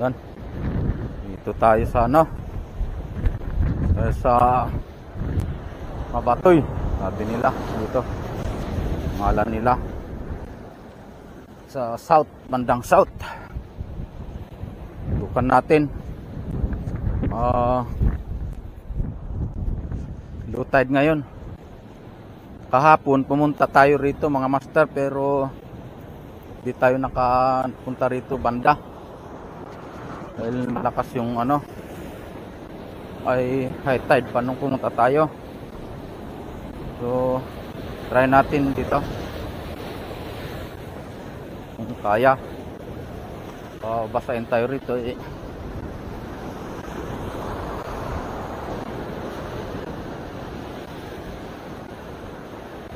Yan. Dito tayo sa ano? Sa Mabatoy. Sabi nila dito. Ngalan nila. Sa south, bandang south. Bukan natin. Low tide ngayon. Kahapon pumunta tayo rito mga master, pero di tayo nakapunta rito banda dahil malakas yung ano ay high tide pa nung pumunta tayo. So try natin dito kung kaya. Basahin tayo rito eh.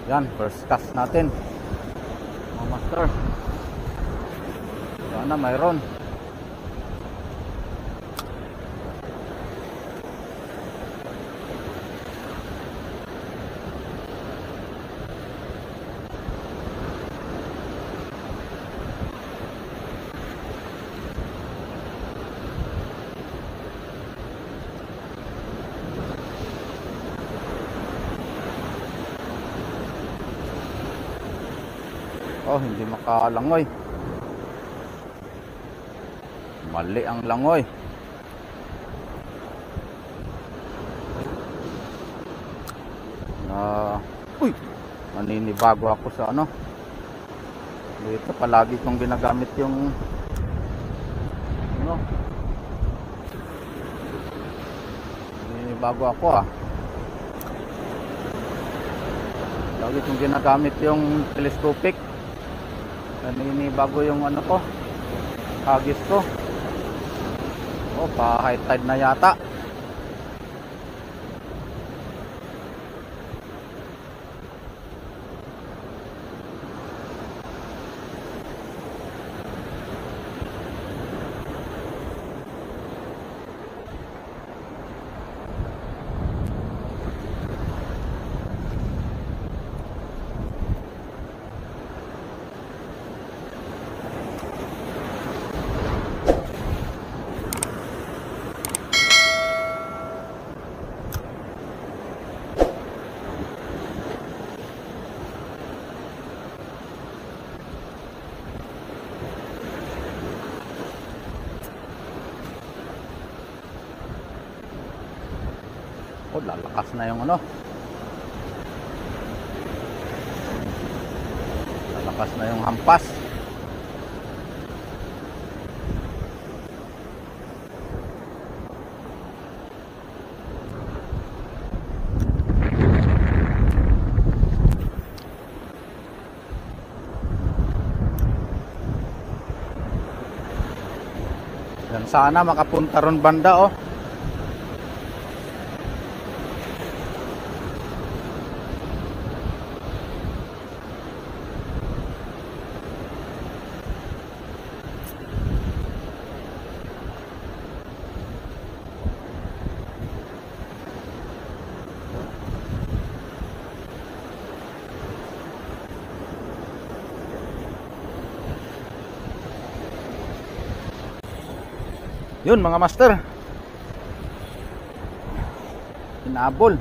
Yan, first cast natin mga master. Sana mayroon. Hindi makalangoy. Mali ang langoy. Maninibago ako sa ano. Dito palagi kong ginagamit yung ano. Maninibago ako Lagi kong ginagamit yung telescopic. Bago yung ano ko, hagis ko. Pa high tide na yata. Lalakas na yung ano. Lalakas na yung hampas. Yan, sana makapunta ron banda Yun mga master, hinabol.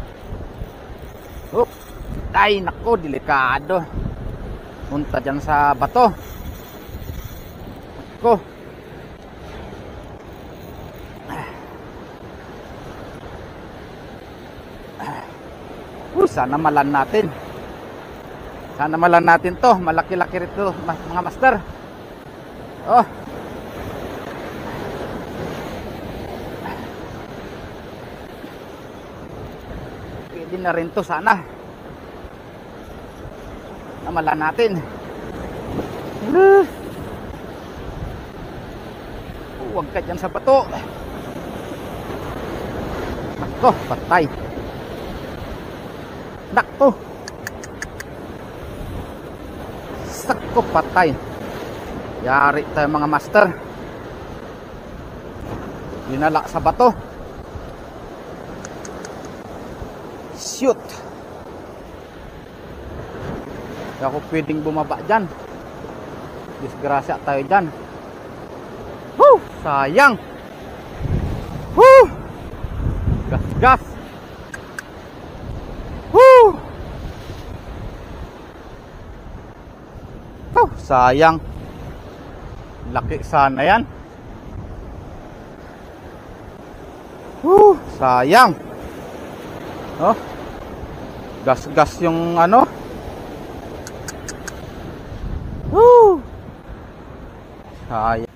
Ay nako, delikado. Punta dyan sa bato. Nako. Sana malan natin. Sana malan natin to. Malaki-laki rito mga master. Pwede na rin to sana. Namalan natin. Huwag ka dyan sa bato. Nako, patay. Nako. Sakto, patay. Yari tayo mga master. Dinala sa bato. Shoot. Hindi ako pwedeng bumaba dyan. Disgrasya tayo dyan. Woo! sayang. Woo! Gas, gas. Woo! Oh, sayang. Laki sana yan. Woo! Sayang. Oh. Gas, gas yung ano. Woo! Sayang.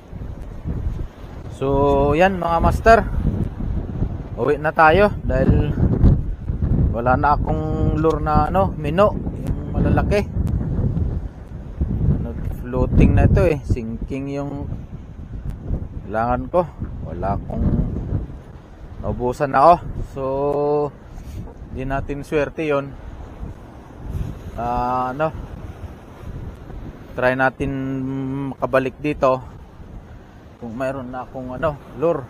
So, yan mga master. Uwi na tayo dahil wala na akong lure na ano, mino, yung malalaki. Floating na ito eh, sinking yung kailangan ko. Wala akong naubusan ako. So, di natin swerte yon. Ano, try natin makabalik dito kung mayroon na akong ano, lure.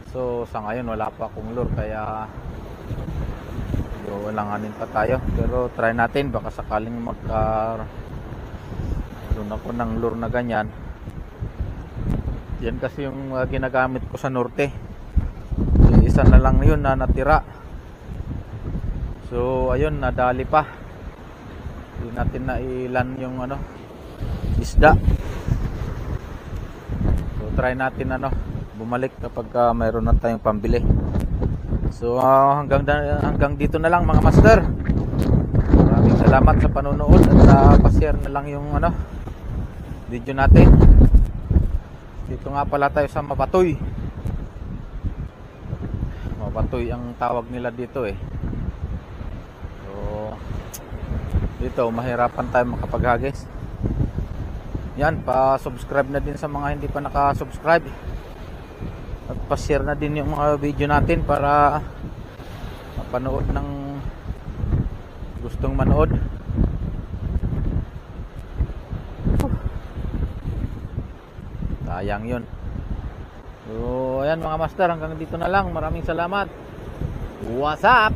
So sa ngayon wala pa akong lure kaya walanganin pa tayo, pero try natin, baka sakaling magkaroon ako ng lure na ganyan. Yan kasi yung ginagamit ko sa norte. So, isa na lang yun na natira. So ayun, nadali pa. Hindi natin nailan yung ano, isda. So try natin ano, bumalik kapag mayroon na tayong pambili. So hanggang dito na lang mga master. Maraming salamat sa panonood at pa-share na lang yung ano, video natin. Dito nga pala tayo sa Mabatoy. Mabatoy ang tawag nila dito eh. So dito mahirapan tayo makapaghagis. Yan, pa-subscribe na din sa mga hindi pa naka-subscribe. At pa-share na din yung mga video natin para mapanood ng gustong manood. Sayang yun. So ayan mga master, hanggang dito na lang. Maraming salamat. What's up?